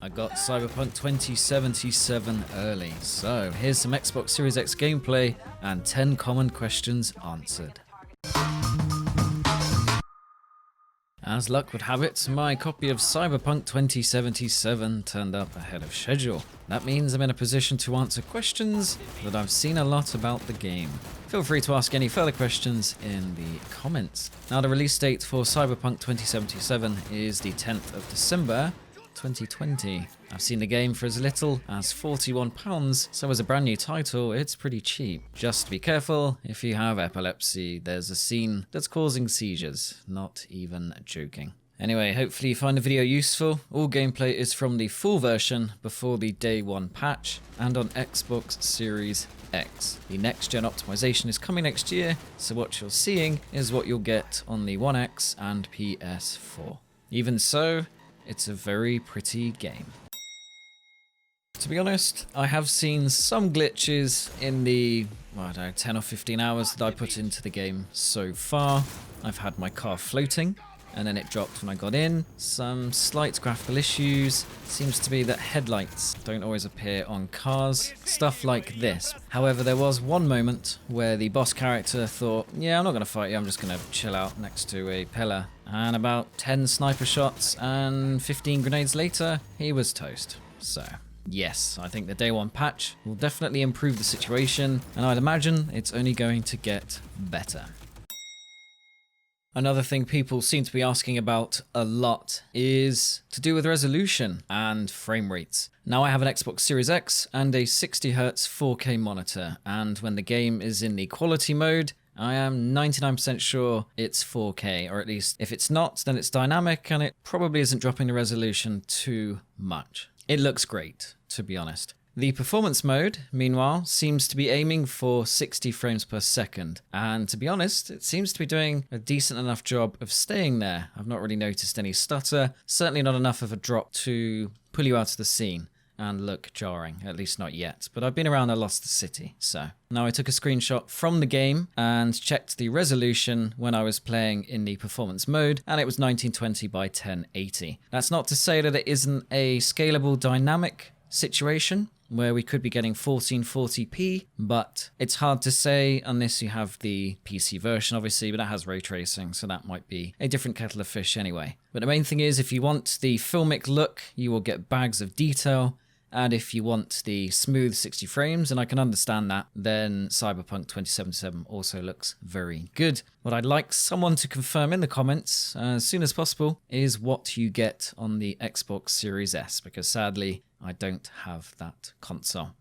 I got Cyberpunk 2077 early, so here's some Xbox Series X gameplay and 10 common questions answered. As luck would have it, my copy of Cyberpunk 2077 turned up ahead of schedule. That means I'm in a position to answer questions that I've seen a lot about the game. Feel free to ask any further questions in the comments. Now, the release date for Cyberpunk 2077 is the 10th of December 2020. I've seen the game for as little as £41, so as a brand new title, it's pretty cheap. Just be careful, if you have epilepsy, there's a scene that's causing seizures, not even joking. Anyway, hopefully you find the video useful. All gameplay is from the full version before the day one patch and on Xbox Series X. The next gen optimization is coming next year, so what you're seeing is what you'll get on the One X and PS4. Even so, it's a very pretty game. To be honest, I have seen some glitches in the, well, I don't know, 10 or 15 hours that I put into the game so far. I've had my car floating, and then it dropped when I got in. Some slight graphical issues. Seems to be that headlights don't always appear on cars. Stuff like this. However, there was one moment where the boss character thought, yeah, I'm not going to fight you, I'm just going to chill out next to a pillar. And about 10 sniper shots and 15 grenades later, he was toast. So, yes, I think the day one patch will definitely improve the situation, and I'd imagine it's only going to get better. Another thing people seem to be asking about a lot is to do with resolution and frame rates. Now, I have an Xbox Series X and a 60Hz 4K monitor, and when the game is in the quality mode, I am 99% sure it's 4K, or at least if it's not, then it's dynamic and it probably isn't dropping the resolution too much. It looks great, to be honest. The performance mode, meanwhile, seems to be aiming for 60 frames per second, and to be honest, it seems to be doing a decent enough job of staying there. I've not really noticed any stutter, certainly not enough of a drop to pull you out of the scene and look jarring, at least not yet. But I've been around a Lost City, so. Now, I took a screenshot from the game and checked the resolution when I was playing in the performance mode, and it was 1920 by 1080. That's not to say that it isn't a scalable dynamic situation where we could be getting 1440p, but it's hard to say unless you have the PC version, obviously, but that has ray tracing, so that might be a different kettle of fish anyway. But the main thing is, if you want the filmic look, you will get bags of detail, and if you want the smooth 60 frames, and I can understand that, then Cyberpunk 2077 also looks very good. What I'd like someone to confirm in the comments as soon as possible is what you get on the Xbox Series S, because sadly, I don't have that console.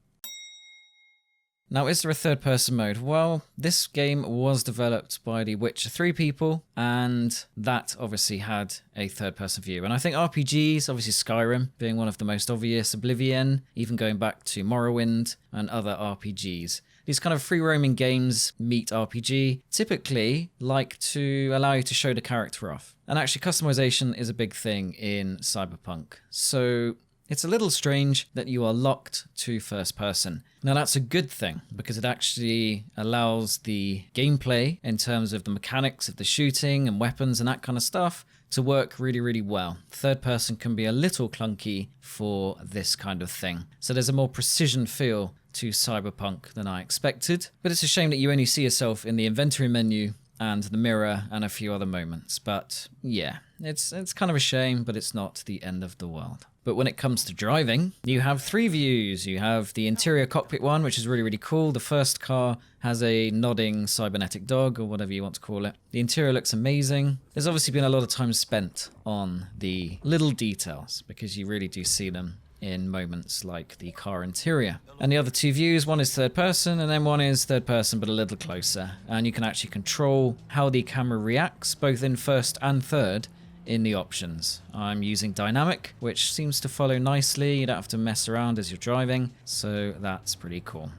Now, is there a third-person mode? Well, this game was developed by the Witcher 3 people, and that obviously had a third-person view. And I think RPGs, obviously Skyrim being one of the most obvious, Oblivion, even going back to Morrowind and other RPGs. These kind of free-roaming games meet RPG typically like to allow you to show the character off. And actually, customization is a big thing in Cyberpunk. So it's a little strange that you are locked to first person. Now, that's a good thing because it actually allows the gameplay in terms of the mechanics of the shooting and weapons and that kind of stuff to work really, really well. Third person can be a little clunky for this kind of thing. So there's a more precision feel to Cyberpunk than I expected. But it's a shame that you only see yourself in the inventory menu and the mirror and a few other moments. But yeah, it's kind of a shame, but it's not the end of the world. But when it comes to driving, you have three views. You have the interior cockpit one, which is really, really cool. The first car has a nodding cybernetic dog, or whatever you want to call it. The interior looks amazing. There's obviously been a lot of time spent on the little details, because you really do see them in moments like the car interior. And the other two views, one is third person, and then one is third person, but a little closer. And you can actually control how the camera reacts, both in first and third, in the options. I'm using dynamic, which seems to follow nicely. You don't have to mess around as you're driving, so that's pretty cool.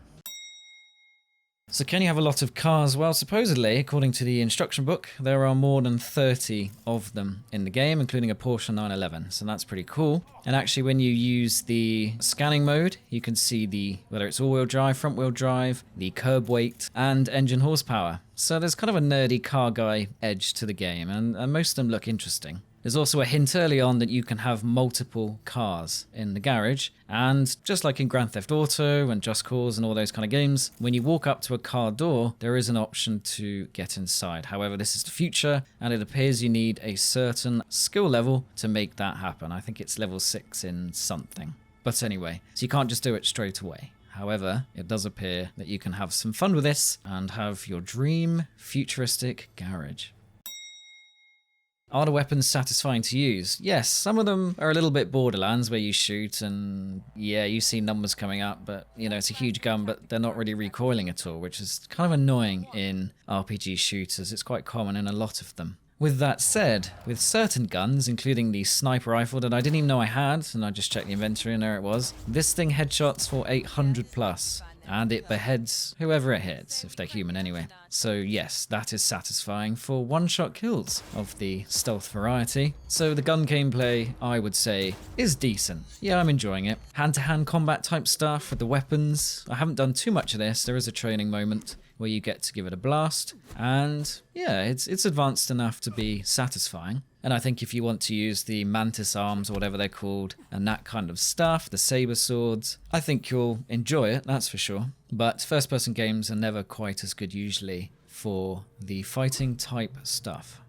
So can you have a lot of cars? Well, supposedly, according to the instruction book, there are more than 30 of them in the game, including a Porsche 911, so that's pretty cool. And actually, when you use the scanning mode, you can see whether it's all-wheel drive, front-wheel drive, the curb weight, and engine horsepower. So there's kind of a nerdy car guy edge to the game, and most of them look interesting. There's also a hint early on that you can have multiple cars in the garage, and just like in Grand Theft Auto and Just Cause and all those kind of games, when you walk up to a car door, there is an option to get inside. However, this is the future, and it appears you need a certain skill level to make that happen. I think it's level 6 in something. But anyway, so you can't just do it straight away. However, it does appear that you can have some fun with this and have your dream futuristic garage. Are the weapons satisfying to use? Yes, some of them are a little bit Borderlands where you shoot and yeah, you see numbers coming up, but you know, it's a huge gun, but they're not really recoiling at all, which is kind of annoying in RPG shooters. It's quite common in a lot of them. With that said, with certain guns, including the sniper rifle that I didn't even know I had, and I just checked the inventory and there it was, this thing headshots for 800 plus. And it beheads whoever it hits, if they're human anyway. So yes, that is satisfying for one-shot kills of the stealth variety. So the gun gameplay, I would say, is decent. Yeah, I'm enjoying it. Hand-to-hand combat type stuff with the weapons. I haven't done too much of this. There is a training moment where you get to give it a blast. And yeah, it's advanced enough to be satisfying. And I think if you want to use the mantis arms or whatever they're called and that kind of stuff, the saber swords, I think you'll enjoy it, that's for sure. But first-person games are never quite as good usually for the fighting type stuff.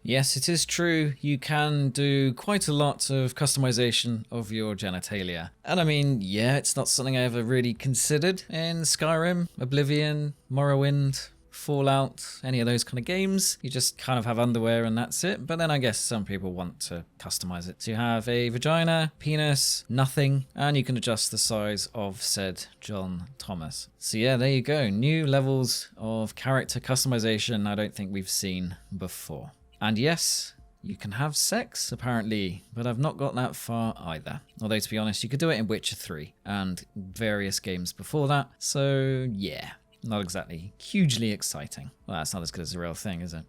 Yes, it is true, you can do quite a lot of customization of your genitalia. And I mean, yeah, it's not something I ever really considered in Skyrim, Oblivion, Morrowind, Fallout, any of those kind of games. You just kind of have underwear and that's it. But then I guess some people want to customize it. So you have a vagina, penis, nothing, and you can adjust the size of said John Thomas. So yeah, there you go. New levels of character customization I don't think we've seen before. And yes, you can have sex, apparently, but I've not got that far either. Although, to be honest, you could do it in Witcher 3 and various games before that. So yeah. Not exactly hugely exciting. Well, that's not as good as the real thing, is it?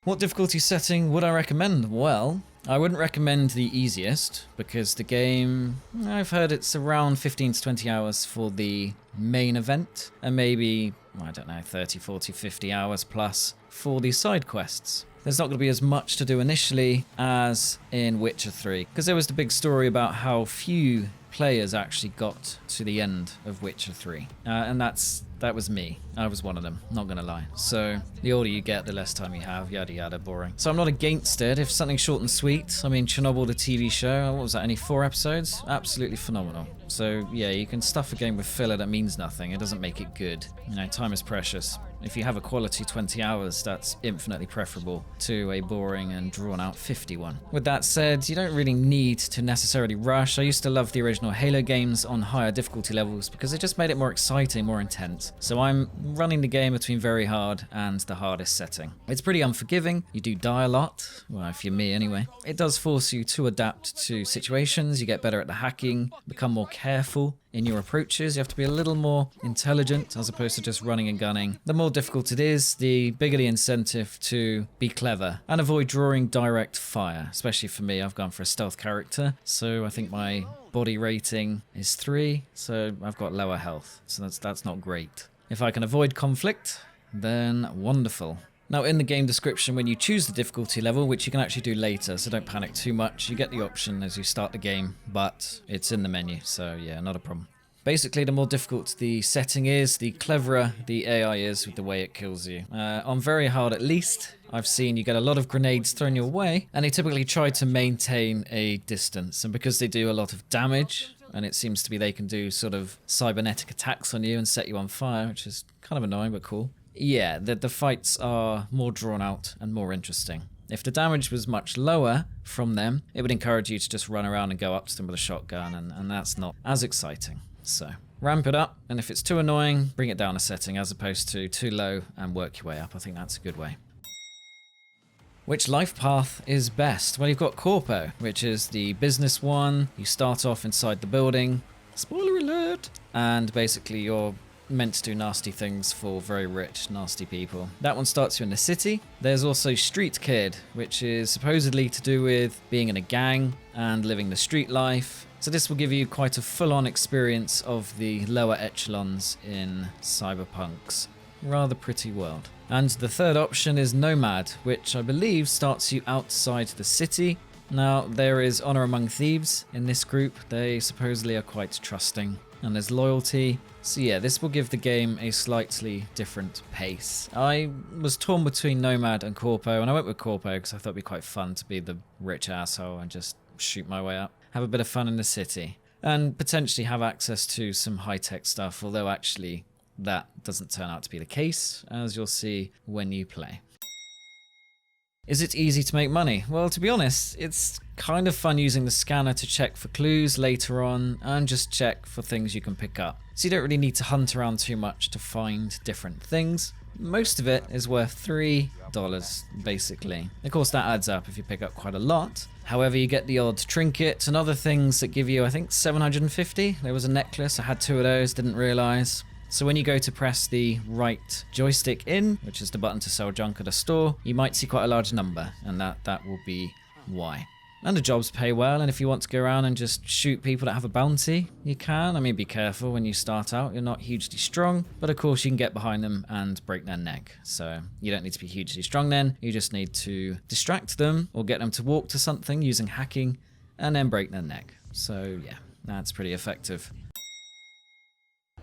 What difficulty setting would I recommend? Well, I wouldn't recommend the easiest, because the game, I've heard it's around 15 to 20 hours for the main event, and maybe, I don't know, 30, 40, 50 hours plus for the side quests. There's not going to be as much to do initially as in Witcher 3, because there was the big story about how few players actually got to the end of Witcher 3. And that was me. I was one of them, not gonna lie. So the older you get, the less time you have, yada yada, boring. So I'm not against it if something short and sweet. I mean, Chernobyl, the TV show, what was that, only 4 episodes? Absolutely phenomenal. So yeah, you can stuff a game with filler that means nothing. It doesn't make it good. You know, time is precious. If you have a quality 20 hours, that's infinitely preferable to a boring and drawn-out 51. With that said, you don't really need to necessarily rush. I used to love the original Halo games on higher difficulty levels because it just made it more exciting, more intense. So I'm running the game between very hard and the hardest setting. It's pretty unforgiving. You do die a lot. Well, if you're me anyway. It does force you to adapt to situations. You get better at the hacking, become more careful in your approaches. You have to be a little more intelligent as opposed to just running and gunning. The more difficult it is, the bigger the incentive to be clever and avoid drawing direct fire. Especially for me, I've gone for a stealth character, so I think my body rating is 3, so I've got lower health, so that's not great. If I can avoid conflict, then wonderful. Now in the game description, when you choose the difficulty level, which you can actually do later, so don't panic too much, you get the option as you start the game, but it's in the menu, so yeah, not a problem. Basically, the more difficult the setting is, the cleverer the AI is with the way it kills you. On very hard at least, I've seen you get a lot of grenades thrown your way, and they typically try to maintain a distance, and because they do a lot of damage, and it seems to be they can do sort of cybernetic attacks on you and set you on fire, which is kind of annoying but cool. Yeah, the fights are more drawn out and more interesting. If the damage was much lower from them, it would encourage you to just run around and go up to them with a shotgun, and that's not as exciting. So ramp it up, and if it's too annoying, bring it down a setting as opposed to too low and work your way up. I think that's a good way. Which life path is best? Well, you've got Corpo, which is the business one. You start off inside the building. Spoiler alert! And basically you're meant to do nasty things for very rich, nasty people. That one starts you in the city. There's also Street Kid, which is supposedly to do with being in a gang and living the street life. So this will give you quite a full-on experience of the lower echelons in Cyberpunk's rather pretty world. And the third option is Nomad, which I believe starts you outside the city. Now, there is honor among thieves in this group. They supposedly are quite trusting, and there's loyalty. So yeah, this will give the game a slightly different pace. I was torn between Nomad and Corpo, and I went with Corpo because I thought it'd be quite fun to be the rich asshole and just shoot my way up. Have a bit of fun in the city, and potentially have access to some high-tech stuff, although actually that doesn't turn out to be the case, as you'll see when you play. Is it easy to make money? Well, to be honest, it's kind of fun using the scanner to check for clues later on and just check for things you can pick up. So you don't really need to hunt around too much to find different things. Most of it is worth $3, basically. Of course, that adds up if you pick up quite a lot. However, you get the odd trinket and other things that give you, I think, 750. There was a necklace, I had 2 of those, didn't realize. So when you go to press the right joystick in, which is the button to sell junk at a store, you might see quite a large number, and that will be why. And the jobs pay well, and if you want to go around and just shoot people that have a bounty, you can. I mean, be careful when you start out, you're not hugely strong, but of course you can get behind them and break their neck. So you don't need to be hugely strong then, you just need to distract them or get them to walk to something using hacking and then break their neck. So yeah, that's pretty effective.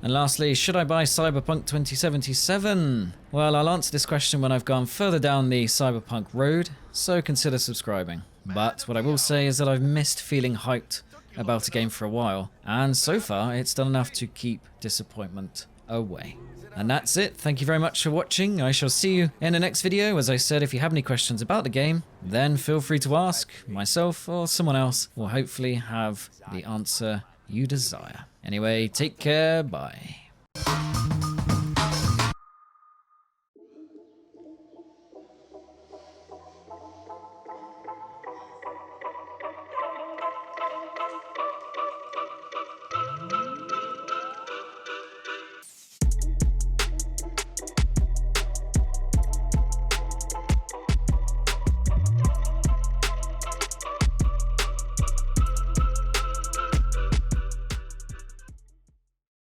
And lastly, should I buy Cyberpunk 2077? Well, I'll answer this question when I've gone further down the Cyberpunk road, so consider subscribing. But what I will say is that I've missed feeling hyped about a game for a while, and so far it's done enough to keep disappointment away. And that's it. Thank you very much for watching. I shall see you in the next video. As I said, if you have any questions about the game, then feel free to ask. Myself or someone else will hopefully have the answer you desire. Anyway, take care, bye.